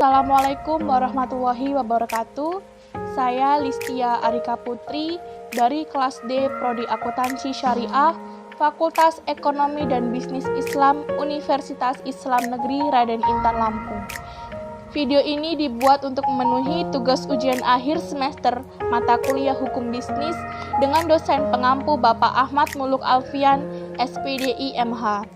Assalamualaikum warahmatullahi wabarakatuh. Saya Listia Arika Putri dari kelas D Prodi Akuntansi Syariah, Fakultas Ekonomi dan Bisnis Islam, Universitas Islam Negeri Raden Intan Lampung. Video ini dibuat untuk memenuhi tugas ujian akhir semester mata kuliah Hukum Bisnis dengan dosen pengampu Bapak Ahmad Muluk Alfian, SPDI MH.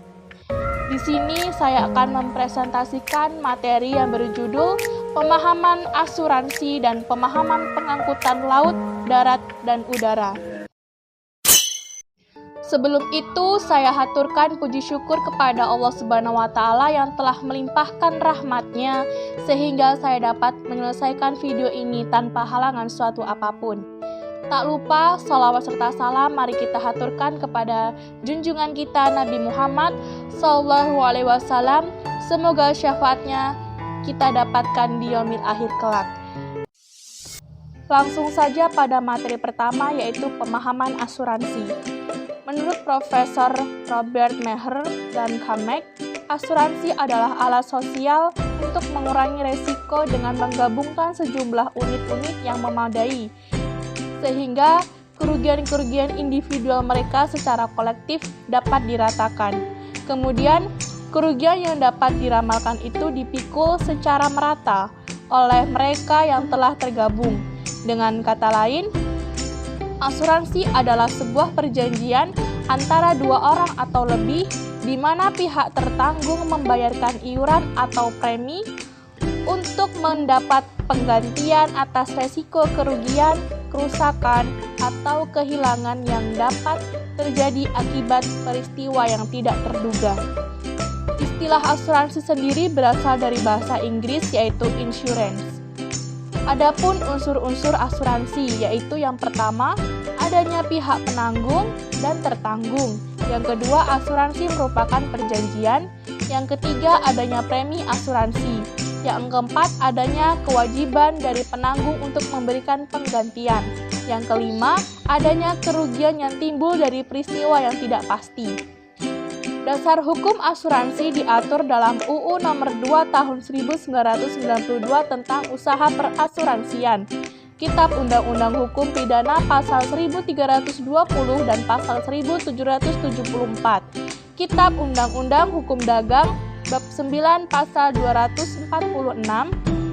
Di sini saya akan mempresentasikan materi yang berjudul Pemahaman Asuransi dan Pemahaman Pengangkutan Laut, Darat, dan Udara. Sebelum itu, saya haturkan puji syukur kepada Allah Subhanahu wa Ta'ala yang telah melimpahkan rahmat-Nya sehingga saya dapat menyelesaikan video ini tanpa halangan suatu apapun. Tak lupa, sholawat serta salam mari kita haturkan kepada junjungan kita Nabi Muhammad SAW. Semoga syafaatnya kita dapatkan di yaumil akhir kelak. Langsung saja pada materi pertama, yaitu pemahaman asuransi. Menurut Profesor Robert Meher dan Kamek, asuransi adalah alat sosial untuk mengurangi resiko dengan menggabungkan sejumlah unit-unit yang memadai, sehingga kerugian-kerugian individual mereka secara kolektif dapat diratakan. Kemudian, kerugian yang dapat diramalkan itu dipikul secara merata oleh mereka yang telah tergabung. Dengan kata lain, asuransi adalah sebuah perjanjian antara dua orang atau lebih di mana pihak tertanggung membayarkan iuran atau premi untuk mendapat penggantian atas resiko kerugian, kerusakan, atau kehilangan yang dapat terjadi akibat peristiwa yang tidak terduga. Istilah asuransi sendiri berasal dari bahasa Inggris, yaitu insurance. Adapun unsur-unsur asuransi, yaitu yang pertama, adanya pihak penanggung dan tertanggung. Yang kedua, asuransi merupakan perjanjian. Yang ketiga, adanya premi asuransi. Yang keempat, adanya kewajiban dari penanggung untuk memberikan penggantian. Yang kelima, adanya kerugian yang timbul dari peristiwa yang tidak pasti. Dasar hukum asuransi diatur dalam UU Nomor 2 Tahun 1992 tentang Usaha Perasuransian, Kitab Undang-Undang Hukum Pidana Pasal 1320 dan Pasal 1774, Kitab Undang-Undang Hukum Dagang Bab 9 Pasal 246,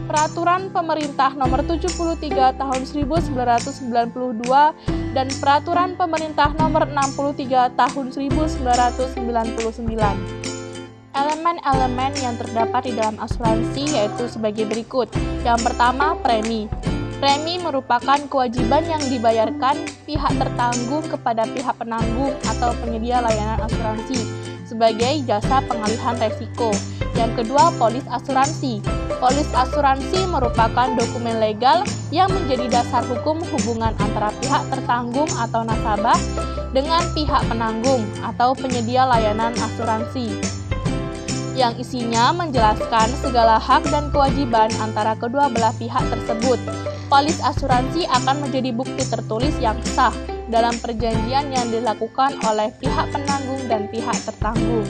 Peraturan Pemerintah Nomor 73 Tahun 1992 dan Peraturan Pemerintah Nomor 63 Tahun 1999. Elemen-elemen yang terdapat di dalam asuransi yaitu sebagai berikut. Yang pertama, premi. Premi merupakan kewajiban yang dibayarkan pihak tertanggung kepada pihak penanggung atau penyedia layanan asuransi sebagai jasa pengalihan resiko. Yang kedua, polis asuransi. Polis asuransi merupakan dokumen legal yang menjadi dasar hukum hubungan antara pihak tertanggung atau nasabah dengan pihak penanggung atau penyedia layanan asuransi, yang isinya menjelaskan segala hak dan kewajiban antara kedua belah pihak tersebut. Polis asuransi akan menjadi bukti tertulis yang sah dalam perjanjian yang dilakukan oleh pihak penanggung dan pihak tertanggung.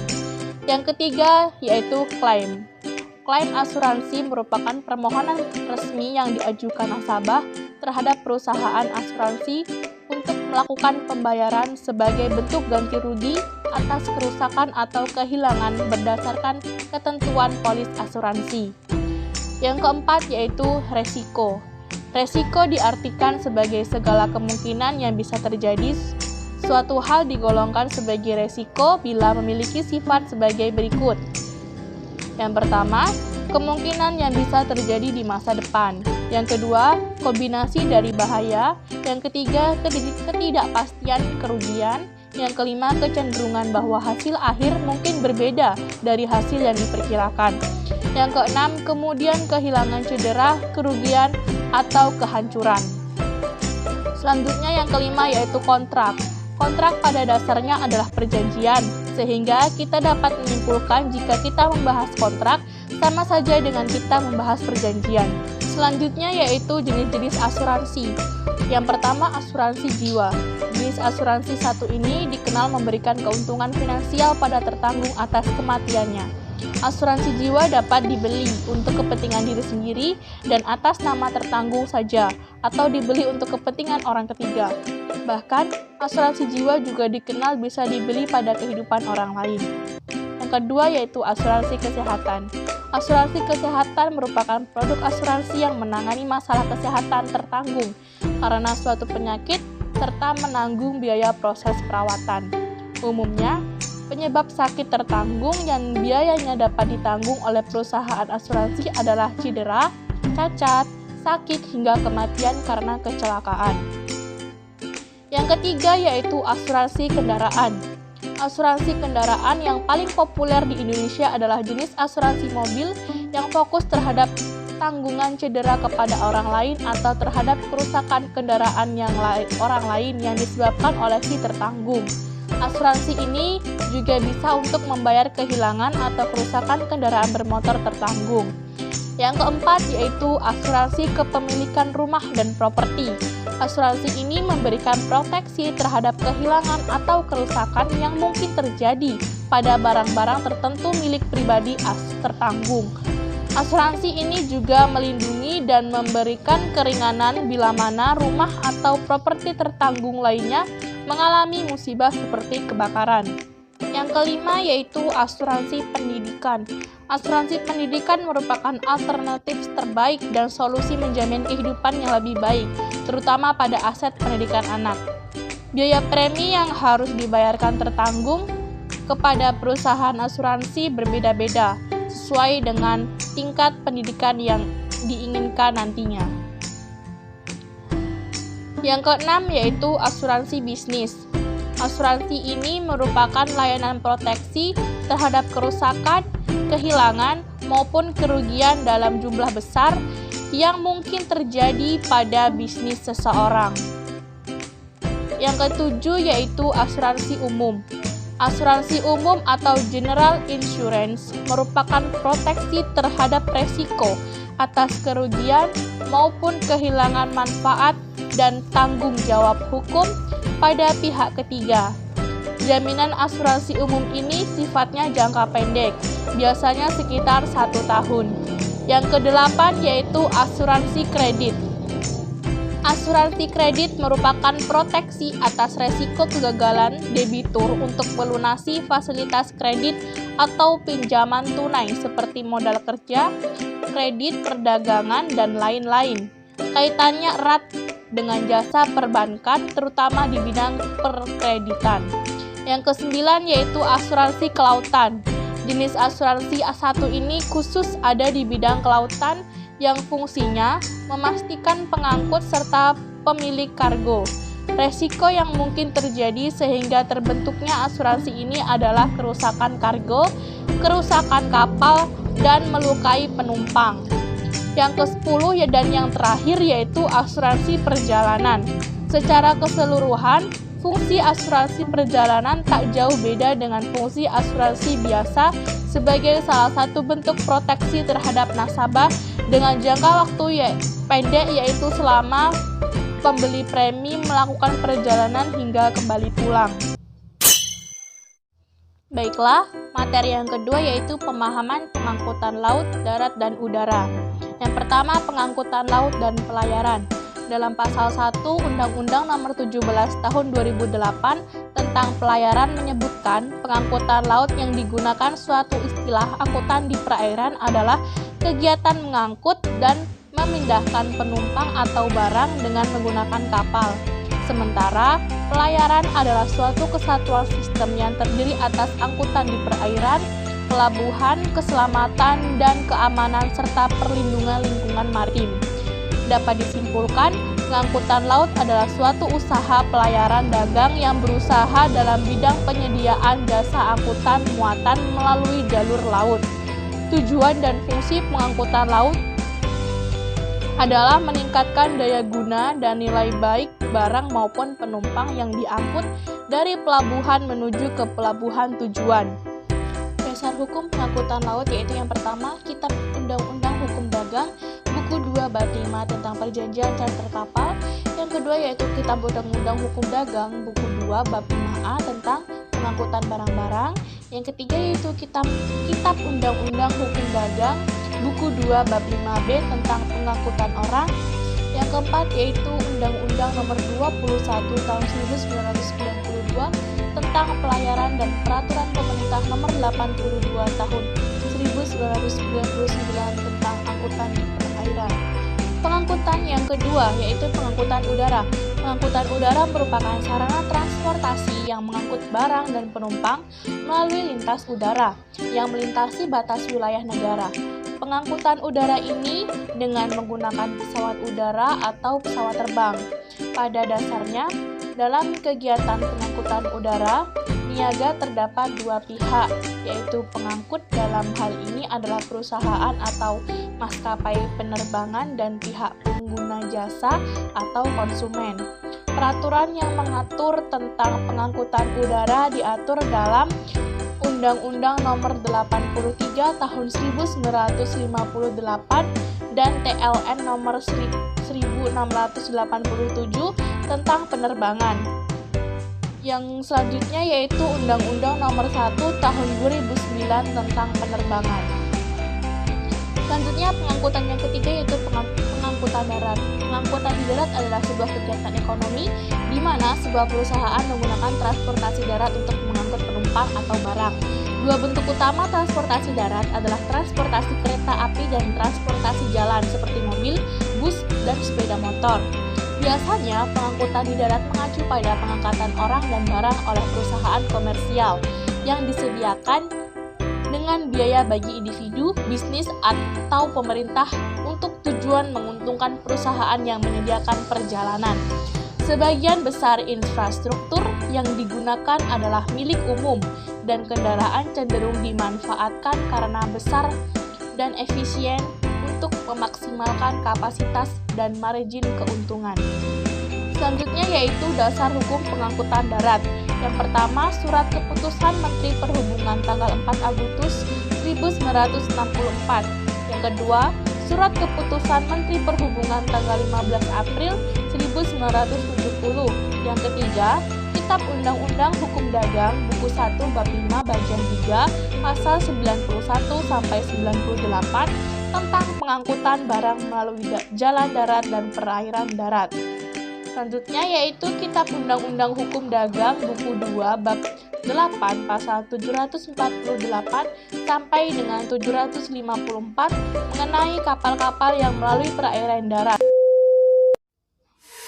Yang ketiga, yaitu klaim. Klaim asuransi merupakan permohonan resmi yang diajukan nasabah terhadap perusahaan asuransi untuk melakukan pembayaran sebagai bentuk ganti rugi atas kerusakan atau kehilangan berdasarkan ketentuan polis asuransi. Yang keempat, yaitu resiko. Resiko diartikan sebagai segala kemungkinan yang bisa terjadi. Suatu hal digolongkan sebagai resiko bila memiliki sifat sebagai berikut. Yang pertama, kemungkinan yang bisa terjadi di masa depan. Yang kedua, kombinasi dari bahaya. Yang ketiga, ketidakpastian kerugian. Yang kelima, kecenderungan bahwa hasil akhir mungkin berbeda dari hasil yang diperkirakan. Yang keenam, kemudian kehilangan, cedera, kerugian, atau kehancuran. Selanjutnya yang kelima, yaitu kontrak. Kontrak pada dasarnya adalah perjanjian, sehingga kita dapat menyimpulkan jika kita membahas kontrak sama saja dengan kita membahas perjanjian. Selanjutnya yaitu jenis-jenis asuransi. Yang pertama, asuransi jiwa. Jenis asuransi satu ini dikenal memberikan keuntungan finansial pada tertanggung atas kematiannya. Asuransi jiwa dapat dibeli untuk kepentingan diri sendiri dan atas nama tertanggung saja, atau dibeli untuk kepentingan orang ketiga. Bahkan, asuransi jiwa juga dikenal bisa dibeli pada kehidupan orang lain. Yang kedua yaitu asuransi kesehatan. Asuransi kesehatan merupakan produk asuransi yang menangani masalah kesehatan tertanggung karena suatu penyakit serta menanggung biaya proses perawatan. Umumnya, penyebab sakit tertanggung yang biayanya dapat ditanggung oleh perusahaan asuransi adalah cedera, cacat, sakit hingga kematian karena kecelakaan. Yang ketiga yaitu asuransi kendaraan. Asuransi kendaraan yang paling populer di Indonesia adalah jenis asuransi mobil yang fokus terhadap tanggungan cedera kepada orang lain atau terhadap kerusakan kendaraan orang lain yang disebabkan oleh si tertanggung. Asuransi ini juga bisa untuk membayar kehilangan atau kerusakan kendaraan bermotor tertanggung. Yang keempat yaitu asuransi kepemilikan rumah dan properti. Asuransi ini memberikan proteksi terhadap kehilangan atau kerusakan yang mungkin terjadi pada barang-barang tertentu milik pribadi tertanggung. Asuransi ini juga melindungi dan memberikan keringanan bila mana rumah atau properti tertanggung lainnya mengalami musibah seperti kebakaran. Yang kelima yaitu asuransi pendidikan. Asuransi pendidikan merupakan alternatif terbaik dan solusi menjamin kehidupan yang lebih baik, terutama pada aset pendidikan anak. Biaya premi yang harus dibayarkan tertanggung kepada perusahaan asuransi berbeda-beda, sesuai dengan tingkat pendidikan yang diinginkan nantinya. Yang keenam yaitu asuransi bisnis. Asuransi ini merupakan layanan proteksi terhadap kerusakan, kehilangan, maupun kerugian dalam jumlah besar yang mungkin terjadi pada bisnis seseorang. Yang ketujuh yaitu asuransi umum. Asuransi umum atau general insurance merupakan proteksi terhadap resiko atas kerugian maupun kehilangan manfaat dan tanggung jawab hukum pada pihak ketiga. Jaminan asuransi umum ini sifatnya jangka pendek, biasanya sekitar 1 tahun. Yang kedelapan yaitu asuransi kredit. Asuransi kredit merupakan proteksi atas resiko kegagalan debitur untuk melunasi fasilitas kredit atau pinjaman tunai seperti modal kerja, kredit perdagangan, dan lain-lain. Kaitannya erat dengan jasa perbankan, terutama di bidang perkreditan. Yang kesembilan yaitu asuransi kelautan. Jenis asuransi A1 ini khusus ada di bidang kelautan yang fungsinya memastikan pengangkut serta pemilik kargo. Resiko yang mungkin terjadi sehingga terbentuknya asuransi ini adalah kerusakan kargo, kerusakan kapal, dan melukai penumpang. Yang ke-10 dan yang terakhir yaitu asuransi perjalanan. Secara keseluruhan, fungsi asuransi perjalanan tak jauh beda dengan fungsi asuransi biasa sebagai salah satu bentuk proteksi terhadap nasabah dengan jangka waktu pendek yaitu selama pembeli premi melakukan perjalanan hingga kembali pulang. Baiklah, materi yang kedua yaitu pemahaman pengangkutan laut, darat, dan udara. Yang pertama, pengangkutan laut dan pelayaran. Dalam pasal 1 Undang-Undang Nomor 17 Tahun 2008 tentang pelayaran menyebutkan pengangkutan laut yang digunakan suatu istilah angkutan di perairan adalah kegiatan mengangkut dan memindahkan penumpang atau barang dengan menggunakan kapal. Sementara pelayaran adalah suatu kesatuan sistem yang terdiri atas angkutan di perairan, pelabuhan, keselamatan dan keamanan serta perlindungan lingkungan maritim. Dapat disimpulkan, pengangkutan laut adalah suatu usaha pelayaran dagang yang berusaha dalam bidang penyediaan jasa angkutan muatan melalui jalur laut. Tujuan dan fungsi pengangkutan laut adalah meningkatkan daya guna dan nilai baik barang maupun penumpang yang diangkut dari pelabuhan menuju ke pelabuhan tujuan. Dasar hukum pengangkutan laut yaitu yang pertama, Kitab Undang-Undang Hukum Dagang, Buku 2 Bab 5 tentang Perjanjian Charter Kapal. Yang kedua yaitu Kitab Undang-Undang Hukum Dagang, Buku 2 Bab 5A tentang pengangkutan barang-barang. Yang ketiga yaitu Kitab Undang-Undang Hukum Dagang buku 2 bab 5B tentang pengangkutan orang. Yang keempat yaitu Undang-Undang Nomor 21 Tahun 1992 tentang pelayaran dan Peraturan Pemerintah Nomor 82 Tahun 1999 tentang angkutan perairan. Pengangkutan yang kedua yaitu pengangkutan udara. Pengangkutan udara merupakan sarana transportasi yang mengangkut barang dan penumpang melalui lintas udara yang melintasi batas wilayah negara. Pengangkutan udara ini dengan menggunakan pesawat udara atau pesawat terbang. Pada dasarnya, dalam kegiatan pengangkutan udara, niaga terdapat dua pihak, yaitu pengangkut dalam hal ini adalah perusahaan atau maskapai penerbangan dan pihak pengguna jasa atau konsumen. Peraturan yang mengatur tentang pengangkutan udara diatur dalam Undang-Undang Nomor 83 Tahun 1958 dan TLN Nomor 1687 tentang penerbangan. Yang selanjutnya yaitu Undang-Undang Nomor 1 Tahun 2009 tentang penerbangan. Selanjutnya pengangkutan yang ketiga yaitu pengangkutan darat. Pengangkutan di darat adalah sebuah kegiatan ekonomi di mana sebuah perusahaan menggunakan transportasi darat untuk mengangkut penumpang atau barang. Dua bentuk utama transportasi darat adalah transportasi kereta api dan transportasi jalan seperti mobil, bus, dan sepeda motor. Biasanya pengangkutan di darat mengacu pada pengangkatan orang dan barang oleh perusahaan komersial yang disediakan dengan biaya bagi individu, bisnis, atau pemerintah untuk tujuan menguntungkan perusahaan yang menyediakan perjalanan. Sebagian besar infrastruktur yang digunakan adalah milik umum dan kendaraan cenderung dimanfaatkan karena besar dan efisien untuk memaksimalkan kapasitas dan margin keuntungan. Selanjutnya yaitu dasar hukum pengangkutan darat. Yang pertama, Surat Keputusan Menteri Perhubungan tanggal 4 Agustus 1964. Yang kedua, Surat Keputusan Menteri Perhubungan tanggal 15 April 1970. Yang ketiga, Kitab Undang-Undang Hukum Dagang buku 1 bab 5 bagian 3 pasal 91 sampai 98 tentang pengangkutan barang melalui jalan darat dan perairan darat. Selanjutnya yaitu Kitab Undang-Undang Hukum Dagang buku 2 bab 8 pasal 748 sampai dengan 754 mengenai kapal-kapal yang melalui perairan darat.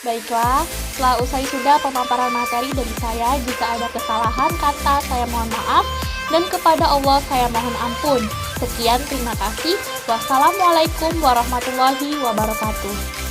Baiklah, setelah usai sudah pemaparan materi dari saya, jika ada kesalahan kata saya mohon maaf dan kepada Allah saya mohon ampun. Sekian, terima kasih. Wassalamualaikum warahmatullahi wabarakatuh.